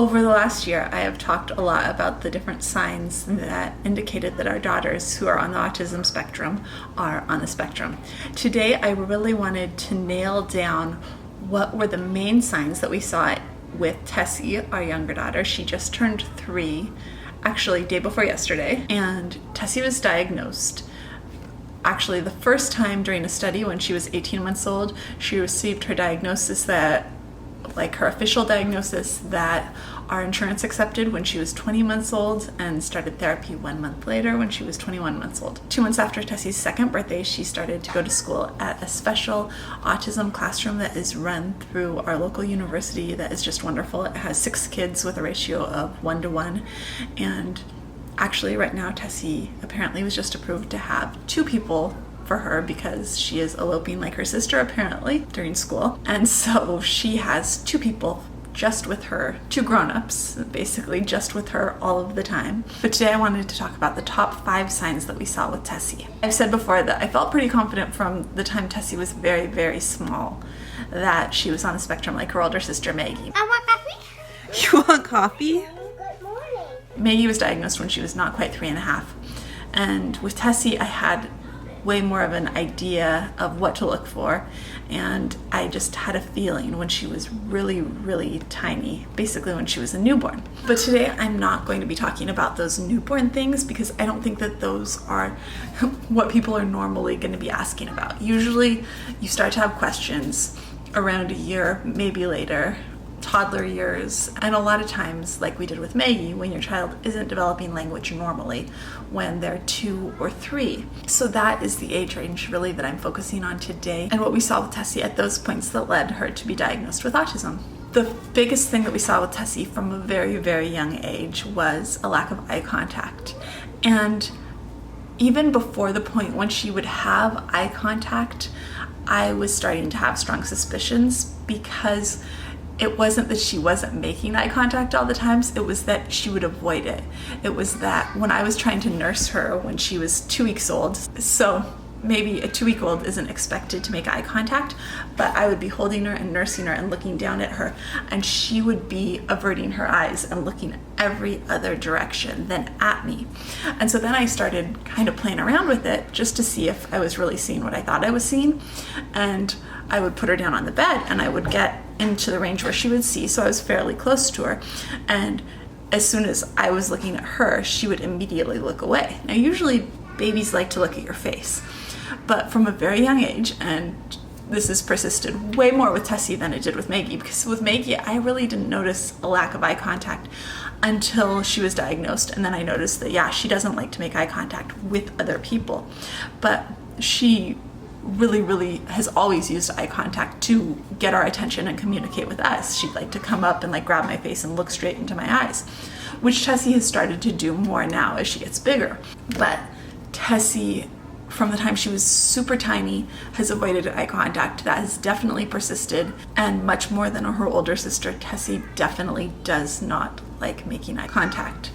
Over the last year, I have talked a lot about the different signs that indicated that our daughters who are on the autism spectrum are on the spectrum. Today, I really wanted to nail down what were the main signs that we saw with Tessie, our younger daughter. She just turned 3, actually day before yesterday, and Tessie was diagnosed. Actually, the first time during a study when she was 18 months old, she received her diagnosis her official diagnosis that our insurance accepted when she was 20 months old, and started therapy 1 month later when she was 21 months old. 2 months after Tessie's second birthday, she started to go to school at a special autism classroom that is run through our local university that is just wonderful. It has 6 kids with a ratio of 1-to-1, and actually right now Tessie apparently was just approved to have 2 people for her because she is eloping like her sister apparently during school, and so she has 2 people just with her, 2 grown-ups basically just with her all of the time. But today I wanted to talk about the top 5 signs that we saw with Tessie. I've said before that I felt pretty confident from the time Tessie was very, very small that she was on the spectrum like her older sister Maggie. I want coffee. You want coffee? Good morning. Maggie was diagnosed when she was not quite 3.5, and with Tessie I had way more of an idea of what to look for, and I just had a feeling when she was really, really tiny, basically when she was a newborn. But today I'm not going to be talking about those newborn things because I don't think that those are what people are normally going to be asking about. Usually you start to have questions around a year, maybe later, toddler years, and a lot of times, like we did with Maggie, when your child isn't developing language normally when they're 2 or 3. So that is the age range really that I'm focusing on today, and what we saw with Tessie at those points that led her to be diagnosed with autism. The biggest thing that we saw with Tessie from a very, very young age was a lack of eye contact. And even before the point when she would have eye contact, I was starting to have strong suspicions, because it wasn't that she wasn't making eye contact all the times, it was that she would avoid it. It was that when I was trying to nurse her when she was 2 weeks old, so maybe a 2-week-old isn't expected to make eye contact, but I would be holding her and nursing her and looking down at her, and she would be averting her eyes and looking every other direction than at me. And so then I started kind of playing around with it just to see if I was really seeing what I thought I was seeing, and I would put her down on the bed and I would get into the range where she would see, so I was fairly close to her, and as soon as I was looking at her, she would immediately look away. Now usually babies like to look at your face, but from a very young age, and this has persisted way more with Tessie than it did with Maggie, because with Maggie I really didn't notice a lack of eye contact until she was diagnosed, and then I noticed that she doesn't like to make eye contact with other people, but she really has always used eye contact to get our attention and communicate with us. She'd like to come up and grab my face and look straight into my eyes, which Tessie has started to do more now as she gets bigger. But Tessie, from the time she was super tiny, has avoided eye contact. That has definitely persisted, and much more than her older sister, Tessie definitely does not like making eye contact.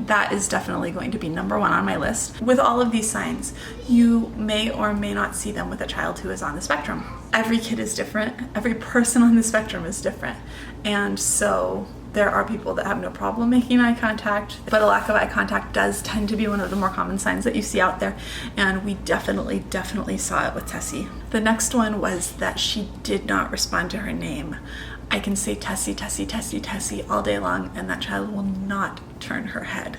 That is definitely going to be number 1 on my list. With all of these signs, you may or may not see them with a child who is on the spectrum. Every kid is different. Every person on the spectrum is different. And so there are people that have no problem making eye contact, but a lack of eye contact does tend to be one of the more common signs that you see out there, and we definitely saw it with Tessie. The next one was that she did not respond to her name. I can say Tessie, Tessie, Tessie, Tessie all day long, and that child will not turn her head.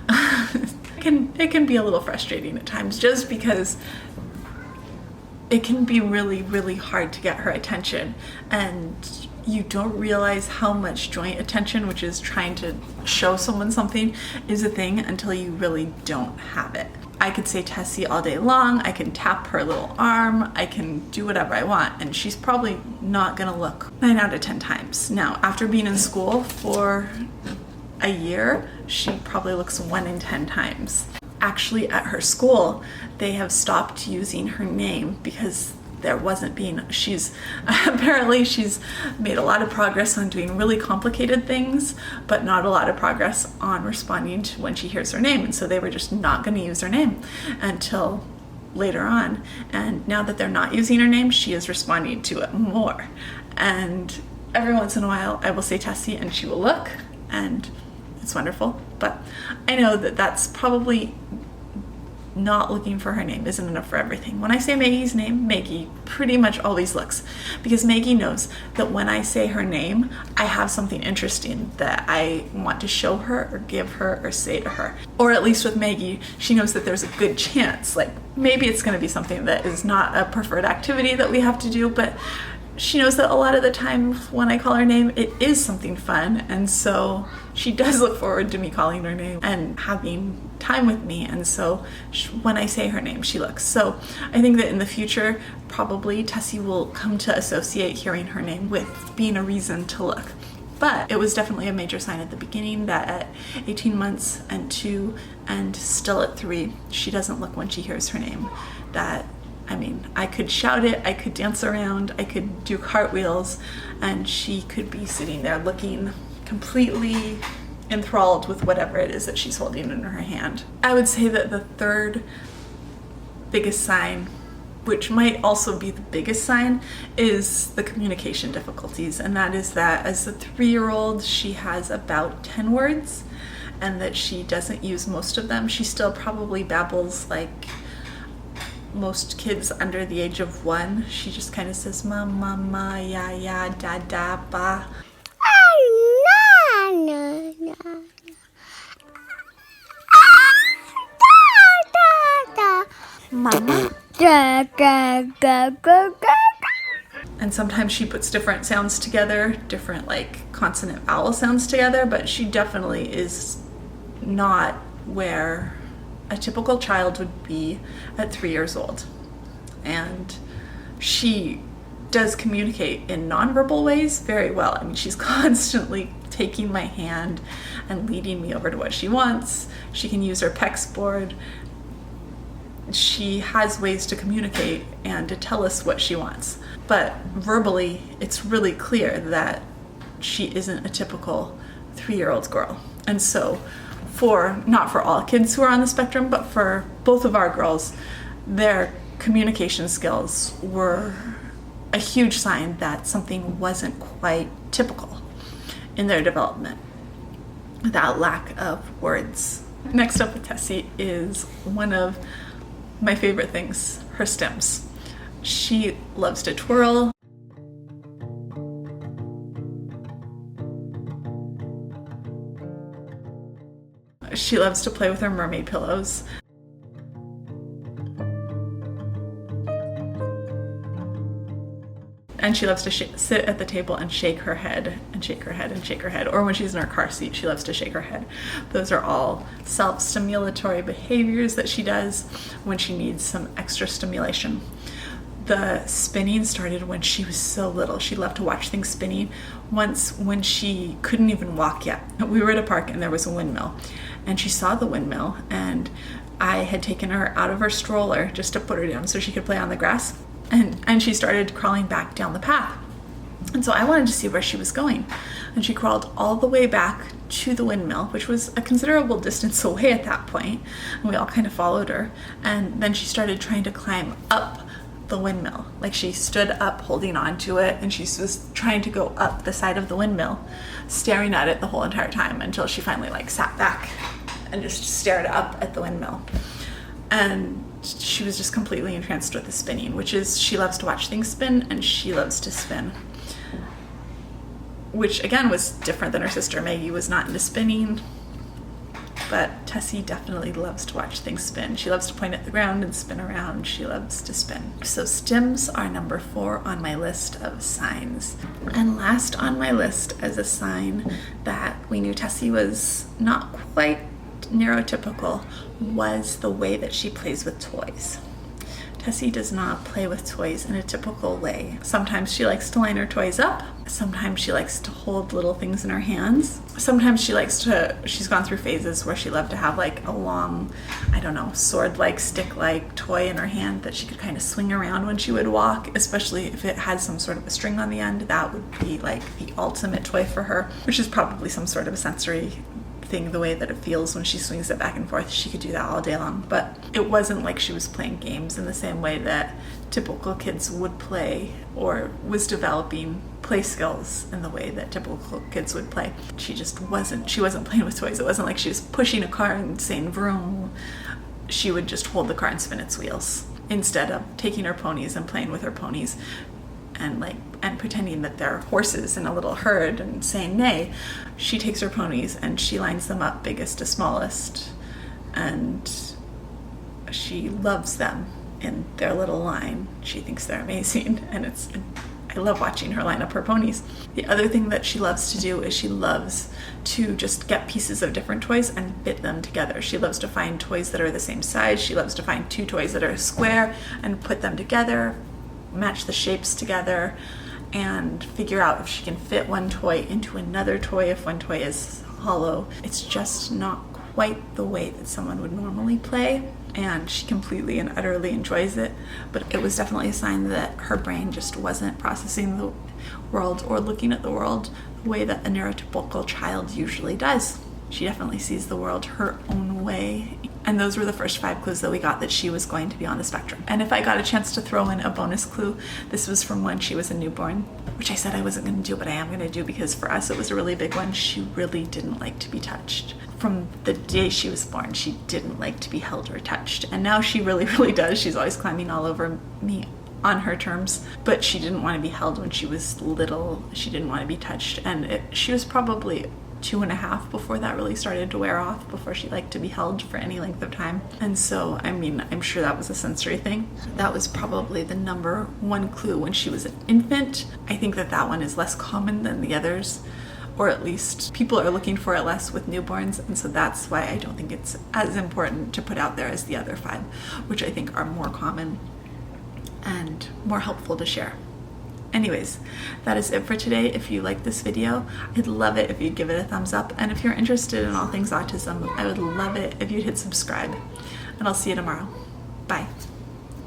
It can be a little frustrating at times, just because it can be really hard to get her attention, and you don't realize how much joint attention, which is trying to show someone something, is a thing until you really don't have it. I could say Tessie all day long, I can tap her little arm, I can do whatever I want, and she's probably not gonna look 9 out of 10 times. Now, after being in school for a year, she probably looks 1 in 10 times. Actually, at her school, they have stopped using her name because apparently she's made a lot of progress on doing really complicated things, but not a lot of progress on responding to when she hears her name, and so they were just not going to use her name until later on. And now that they're not using her name, she is responding to it more, and every once in a while I will say Tessie and she will look, and it's wonderful. But I know that that's probably not looking for her name isn't enough for everything. When I say Maggie's name, Maggie pretty much always looks, because Maggie knows that when I say her name, I have something interesting that I want to show her or give her or say to her. Or at least with Maggie, she knows that there's a good chance, like maybe it's going to be something that is not a preferred activity that we have to do, but she knows that a lot of the time when I call her name, it is something fun, and so she does look forward to me calling her name and having time with me, and so when I say her name, she looks. So I think that in the future, probably Tessie will come to associate hearing her name with being a reason to look. But it was definitely a major sign at the beginning that at 18 months and 2 and still at 3, she doesn't look when she hears her name. That, I mean, I could shout it, I could dance around, I could do cartwheels, and she could be sitting there looking completely enthralled with whatever it is that she's holding in her hand. I would say that the third biggest sign, which might also be the biggest sign, is the communication difficulties. And that is that as a 3-year-old, she has about 10 words, and that she doesn't use most of them. She still probably babbles like most kids under the age of 1. She just kind of says mama, ma, ya, ya, da, da, ba. Mama. And sometimes she puts different sounds together, different like consonant vowel sounds together, but she definitely is not where a typical child would be at 3 years old. And she does communicate in nonverbal ways very well. I mean, she's constantly taking my hand and leading me over to what she wants. She can use her PEX board. She has ways to communicate and to tell us what she wants. But verbally, it's really clear that she isn't a typical 3-year-old girl. And so not for all kids who are on the spectrum, but for both of our girls, their communication skills were a huge sign that something wasn't quite typical in their development, that lack of words. Next up with Tessie is one of my favorite things, her stims. She loves to twirl. She loves to play with her mermaid pillows. And she loves to sit at the table and shake her head and shake her head and shake her head. Or when she's in her car seat, she loves to shake her head. Those are all self-stimulatory behaviors that she does when she needs some extra stimulation. The spinning started when she was so little. She loved to watch things spinning. Once, when she couldn't even walk yet, we were at a park and there was a windmill. And she saw the windmill, and I had taken her out of her stroller just to put her down so she could play on the grass. And she started crawling back down the path. And so I wanted to see where she was going. And she crawled all the way back to the windmill, which was a considerable distance away at that point. And we all kind of followed her. And then she started trying to climb up the windmill. Like she stood up holding on to it, and she was trying to go up the side of the windmill, staring at it the whole entire time until she finally like sat back and just stared up at the windmill. And she was just completely entranced with the spinning, which is, she loves to watch things spin and she loves to spin. Which again was different than her sister. Maggie was not into spinning, but Tessie definitely loves to watch things spin. She loves to point at the ground and spin around. She loves to spin. So stims are number 4 on my list of signs. And last on my list as a sign that we knew Tessie was not quite neurotypical was the way that she plays with toys. Tessie does not play with toys in a typical way. Sometimes she likes to line her toys up. Sometimes she likes to hold little things in her hands. Sometimes she's gone through phases where she loved to have like a long, I don't know, sword-like, stick-like toy in her hand that she could kind of swing around when she would walk, especially if it had some sort of a string on the end. That would be like the ultimate toy for her, which is probably some sort of a sensory thing the way that it feels when she swings it back and forth. She could do that all day long, but it wasn't like she was playing games in the same way that typical kids would play, or was developing play skills in the way that typical kids would play. She wasn't playing with toys. It wasn't like she was pushing a car and saying vroom. She would just hold the car and spin its wheels instead of taking her ponies and playing with her ponies and pretending that they're horses in a little herd and saying neigh. She takes her ponies and she lines them up biggest to smallest, and she loves them in their little line. She thinks they're amazing, and I love watching her line up her ponies. The other thing that she loves to do is she loves to just get pieces of different toys and fit them together. She loves to find toys that are the same size. She loves to find two toys that are square and put them together, match the shapes together, and figure out if she can fit one toy into another toy if one toy is hollow. It's just not quite the way that someone would normally play, and she completely and utterly enjoys it, but it was definitely a sign that her brain just wasn't processing the world or looking at the world the way that a neurotypical child usually does. She definitely sees the world her own way. And those were the first 5 clues that we got that she was going to be on the spectrum. And if I got a chance to throw in a bonus clue, this was from when she was a newborn, which I said I wasn't going to do, but I am going to do because for us it was a really big one. She really didn't like to be touched. From the day she was born, she didn't like to be held or touched. And now she really, really does. She's always climbing all over me on her terms, but she didn't want to be held when she was little. She didn't want to be touched. And she was probably 2.5 before that really started to wear off, before she liked to be held for any length of time. And so, I mean, I'm sure that was a sensory thing. That was probably the number 1 clue when she was an infant. I think that one is less common than the others, or at least people are looking for it less with newborns, and so that's why I don't think it's as important to put out there as the other 5, which I think are more common and more helpful to share. Anyways, that is it for today. If you like this video, I'd love it if you'd give it a thumbs up. And if you're interested in all things autism, I would love it if you'd hit subscribe. And I'll see you tomorrow. Bye.